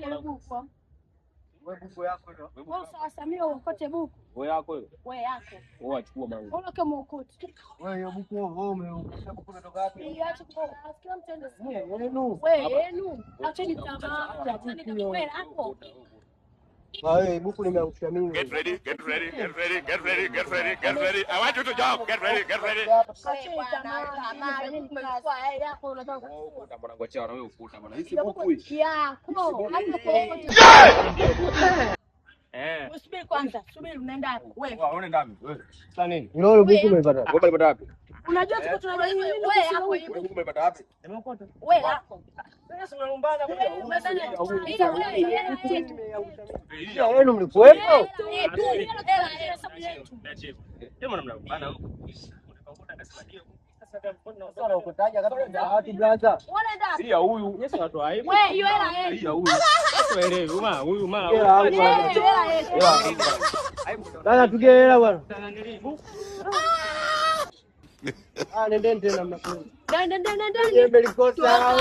buku. Wewe buku yako ndio. Wewe sasa mimi ukote buku. Wewe yako hiyo. Wewe yako. Wewe achukua mangu. Wewe kama ukote. Wewe hiyo buku wewe umeukisha buku kutoka wapi? Iache kwa asikia mtende. Yenu. Wewe yenu. Acheni tamaa. Wewe yako. Wewe buku nimeangusha mimi. Get ready. I want you to jump. Get ready. Acheni tamaa. Umechukua yako unataka kukuta bwana, ngoja na wewe ukuta bwana. Hii buku hii. Yako. Usubiri kwanza. Subiri unaenda hapo. Wewe. Unaenda ndani. Wewe. Sasa nini? Ile buku umepata. Wewe umepata wapi? Unajua tuko tunadai nini? Wewe hapo hivi. Buku umepata wapi? Nimeokota. Wewe hapo. Sasa unalumbana kwa hiyo. Yenu mlikuwepo? Ndio mnalumbana huko. Sasa ukutaja kama watu brother. Si ya huyu. Yesu watu aibu. Wewe hiyo hela yeye. Si ya huyu. Sasa elewi huyu mara. Sasa tugela bwana. Nendeni tena mnakwenda. Nenda. Mbele kosa.